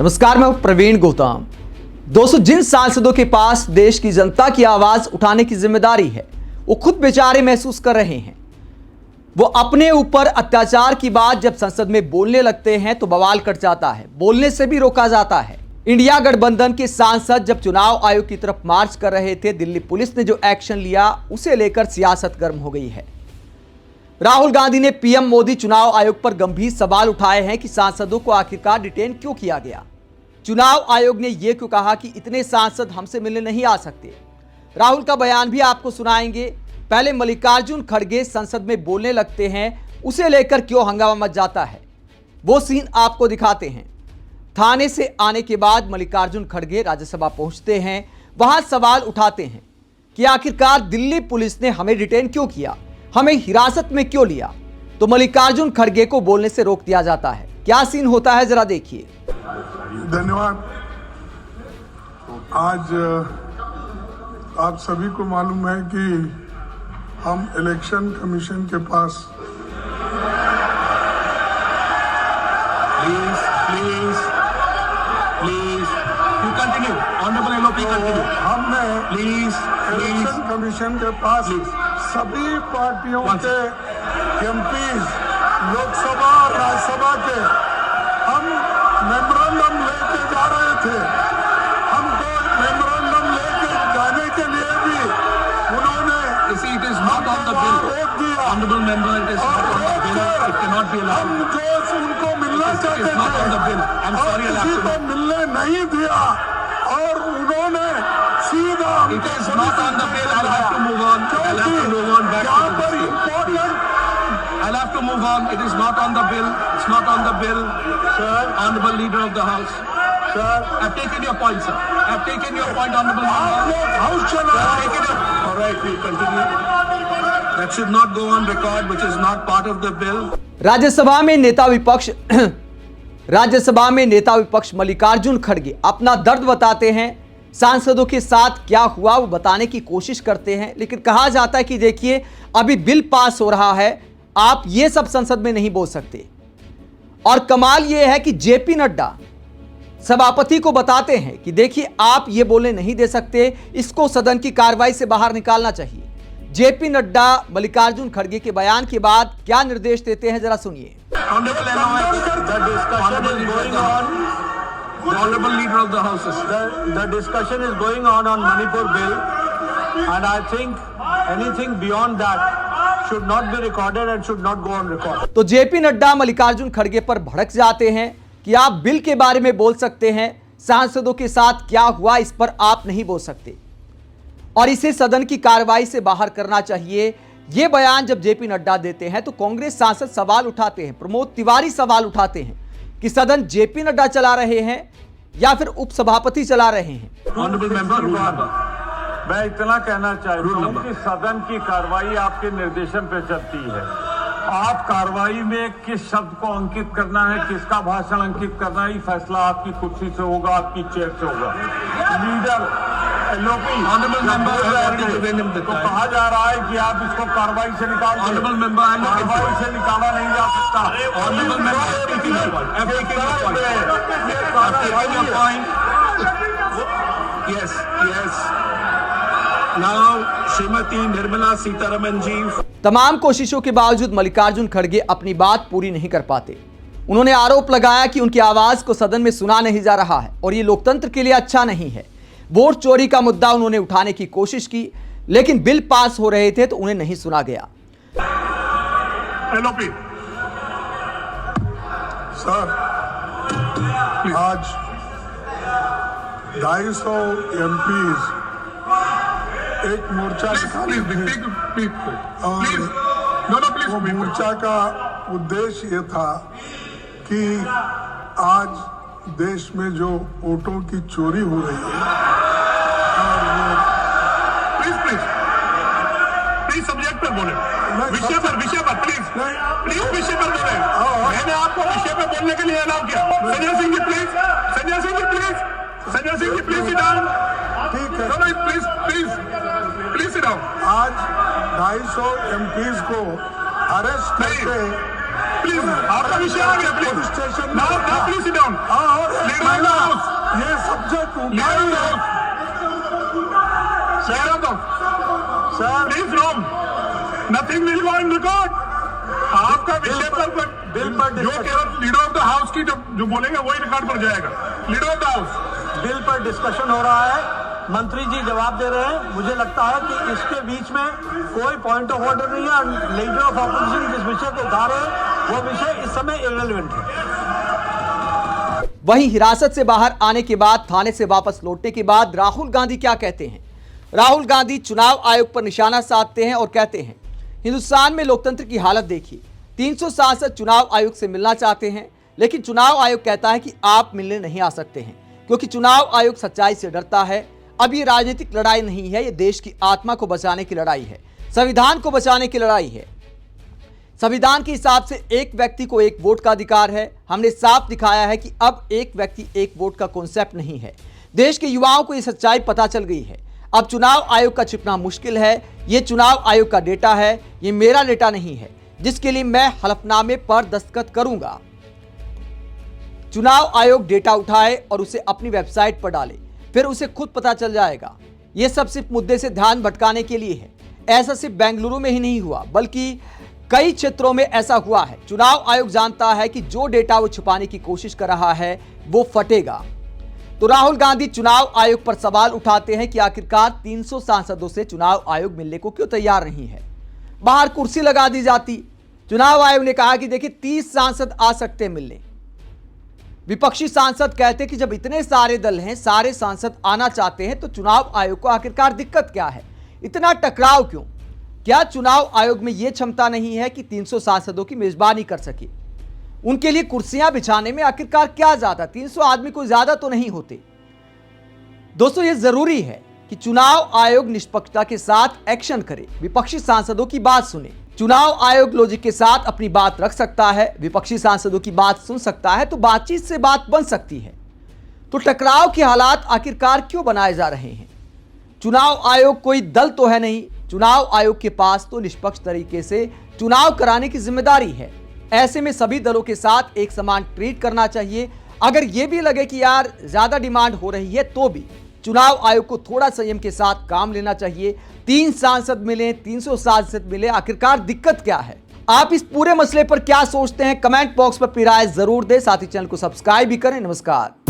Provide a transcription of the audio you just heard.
नमस्कार, मैं प्रवीण गौतम। दोस्तों, जिन सांसदों के पास देश की जनता की आवाज उठाने की जिम्मेदारी है, वो खुद बेचारे महसूस कर रहे हैं। वो अपने ऊपर अत्याचार की बात जब संसद में बोलने लगते हैं तो बवाल कट जाता है, बोलने से भी रोका जाता है। इंडिया गठबंधन के सांसद जब चुनाव आयोग की तरफ मार्च कर रहे थे, दिल्ली पुलिस ने जो एक्शन लिया उसे लेकर सियासत गर्म हो गई है। राहुल गांधी ने पीएम मोदी चुनाव आयोग पर गंभीर सवाल उठाए हैं कि सांसदों को आखिरकार डिटेन क्यों किया गया। चुनाव आयोग ने यह क्यों कहा कि इतने सांसद हमसे मिलने नहीं आ सकते। राहुल का बयान भी आपको सुनाएंगे। पहले मल्लिकार्जुन खड़गे संसद में बोलने लगते हैं, उसे लेकर क्यों हंगामा मच जाता है, वो सीन आपको दिखाते हैं। थाने से आने के बाद मल्लिकार्जुन खड़गे राज्यसभा पहुंचते हैं, वहां सवाल उठाते हैं कि आखिरकार दिल्ली पुलिस ने हमें डिटेन क्यों किया, हमें हिरासत में क्यों लिया। तो मल्लिकार्जुन खड़गे को बोलने से रोक दिया जाता है। क्या सीन होता है, जरा देखिए। धन्यवाद। आज आप सभी को मालूम है कि हम इलेक्शन कमीशन के पास हमने इलेक्शन कमीशन के पास सभी पार्टियों के एमपीज, लोकसभा और राज्यसभा के हम मेमोरेंडम लेके जा रहे थे। हमको मेमोरेंडम लेके जाने के लिए भी उन्होंने हम जो उनको मिलना चाहते थे और किसी को मिलने नहीं दिया और उन्होंने सीधा I'll have to move on. It is not on the bill. It's not on the bill. Sir, Honorable Leader of the House. Sir, I've taken your point, sir. I've taken your point, Honorable Member. House चला। All right, we'll continue. That should not go on record, which is not part of the bill. Rajya Sabha में नेता विपक्ष मल्लिकार्जुन खड़गे अपना दर्द बताते हैं। सांसदों के साथ क्या हुआ वो बताने की कोशिश करते हैं, लेकिन कहा जाता है कि देखिए अभी बिल पास हो रहा है, आप ये सब संसद में नहीं बोल सकते। और कमाल ये है कि जेपी नड्डा सभापति को बताते हैं कि देखिए आप ये बोलने नहीं दे सकते, इसको सदन की कार्रवाई से बाहर निकालना चाहिए। जेपी नड्डा मल्लिकार्जुन खड़गे के बयान के बाद क्या निर्देश देते हैं, जरा सुनिए। The Honorable Leader of the House. The discussion is going on Manipur bill, and I think anything beyond that should not be recorded and should not go on record. तो जेपी नड्डा मल्लिकार्जुन खड़गे पर भड़क जाते हैं कि आप बिल के बारे में बोल सकते हैं, सांसदों के साथ क्या हुआ इस पर आप नहीं बोल सकते और इसे सदन की कार्रवाई से बाहर करना चाहिए। ये बयान जब जेपी नड्डा देते हैं तो कांग्रेस सांसद सवाल उठाते हैं, प्रमोद तिवारी सवाल उठाते हैं कि सदन जेपी नड्डा चला रहे हैं या फिर उपसभापति चला रहे हैं। Honorable Member, rule number. मैं इतना कहना चाहता हूं कि सदन की कार्रवाई आपके निर्देशन पे चलती है। आप कार्रवाई में किस शब्द को अंकित करना है, किसका भाषण अंकित करना है, ये फैसला आपकी कुर्सी से होगा, आपकी चेयर से होगा। Leader Honorable Member, I have already given him the तो time. कहा जा रहा है कि आप इसको कार्रवाई से निकाल दो। Honorable Member, I am looking कार्रवाई forward. से निकाला नहीं जा सकता। Honorable Member, I have taken your point. I have taken your point. I have taken your point. Yes, yes. Now, Srimati Nirmala Sitharaman ji. तमाम कोशिशों के बावजूद मल्लिकार्जुन खड़गे अपनी बात पूरी नहीं कर पाते। उन्होंने आरोप लगाया कि उनकी आवाज को सदन में सुना नहीं जा रहा है और ये लोकतंत्र के लिए अच्छा नहीं है। वोट चोरी का मुद्दा उन्होंने उठाने की कोशिश की, लेकिन बिल पास हो रहे थे तो उन्हें नहीं सुना गया। सर, आज 250 एमपीज एक मोर्चा वो मोर्चा का उद्देश्य ये था कि आज देश में जो वोटों की चोरी हो रही है प्लीज सब्जेक्ट पर बोले, विषय पर प्लीज विषय पर बोले। मैंने आपको विषय पर बोलने के लिए अलाउ किया। Sanjay Singh ji please, Sanjay Singh ji please sit down. ठीक है, प्लीज सिट डाउन। आज 250 एमपीज को अरेस्ट करके प्लीज आपका विषय आ गया, please station now please sit down. और subject nothing will go in record. आपका विषय पर बिल पर जो केवल लीडर ऑफ द हाउस की जो बोलेंगे वही रिकॉर्ड पर जाएगा। Leader of the house bill पर डिस्कशन हो रहा है, मंत्री जी जवाब दे रहे हैं। मुझे लगता है कि इसके बीच में कोई पॉइंट ऑफ ऑर्डर नहीं है। लीडर ऑफ ऑपोजिशन जिस विषय को उठा रहे हैं वो विषय इस समय इररिलेवेंट है। वहीं हिरासत से बाहर आने के बाद, थाने से वापस लौटने के बाद राहुल गांधी क्या कहते हैं? राहुल गांधी चुनाव आयोग पर निशाना साधते हैं और कहते हैं, हिंदुस्तान में लोकतंत्र की हालत देखिए, 300 सांसद चुनाव आयोग से मिलना चाहते हैं, लेकिन चुनाव आयोग कहता है कि आप मिलने नहीं आ सकते हैं, क्योंकि चुनाव आयोग सच्चाई से डरता है। अब ये राजनीतिक लड़ाई नहीं है, ये देश की आत्मा को बचाने की लड़ाई है, संविधान को बचाने की लड़ाई है। संविधान के हिसाब से एक व्यक्ति को एक वोट का अधिकार है। हमने साफ दिखाया है कि अब एक व्यक्ति एक वोट का कॉन्सेप्ट नहीं है। देश के युवाओं को यह सच्चाई पता चल गई है। अब चुनाव आयोग का छिपना मुश्किल है। ये चुनाव आयोग का डेटा है, ये मेरा डेटा नहीं है, जिसके लिए मैं हलफनामे पर दस्तखत करूंगा। चुनाव आयोग डेटा उठाए और उसे अपनी वेबसाइट पर डाले, फिर उसे खुद पता चल जाएगा। यह सब सिर्फ मुद्दे से ध्यान भटकाने के लिए है। ऐसा सिर्फ बेंगलुरु में ही नहीं हुआ, बल्कि कई क्षेत्रों में ऐसा हुआ है। चुनाव आयोग जानता है कि जो डेटा वो छुपाने की कोशिश कर रहा है वो फटेगा। तो राहुल गांधी चुनाव आयोग पर सवाल उठाते हैं कि आखिरकार 300 सांसदों से चुनाव आयोग मिलने को क्यों तैयार नहीं है। बाहर कुर्सी लगा दी जाती। चुनाव आयोग ने कहा कि देखिए 30 सांसद आ सकते हैं मिलने। विपक्षी सांसद कहते कि जब इतने सारे दल हैं, सारे सांसद आना चाहते हैं, तो चुनाव आयोग को आखिरकार दिक्कत क्या है, इतना टकराव क्यों? क्या चुनाव आयोग में यह क्षमता नहीं है कि 300 सांसदों की मेजबानी कर सके? उनके लिए कुर्सियां बिछाने में आखिरकार क्या ज्यादा, 300 आदमी कोई ज्यादा तो नहीं होते। दोस्तों, यह जरूरी है कि चुनाव आयोग निष्पक्षता के साथ एक्शन करे, विपक्षी सांसदों की बात सुने। चुनाव आयोग लॉजिक के साथ अपनी बात रख सकता है, विपक्षी सांसदों की बात सुन सकता है, तो बातचीत से बात बन सकती है। तो टकराव के हालात आखिरकार क्यों बनाए जा रहे हैं? चुनाव आयोग कोई दल तो है नहीं। चुनाव आयोग के पास तो निष्पक्ष तरीके से चुनाव कराने की जिम्मेदारी है। ऐसे में सभी दलों के साथ एक समान ट्रीट करना चाहिए। अगर यह भी लगे कि यार ज्यादा डिमांड हो रही है, तो भी चुनाव आयोग को थोड़ा संयम के साथ काम लेना चाहिए। 3 सांसद मिले, 300 सांसद मिले, आखिरकार दिक्कत क्या है? आप इस पूरे मसले पर क्या सोचते हैं? कमेंट बॉक्स पर अपनी राय जरूर दें। साथ ही चैनल को सब्सक्राइब भी करें। नमस्कार।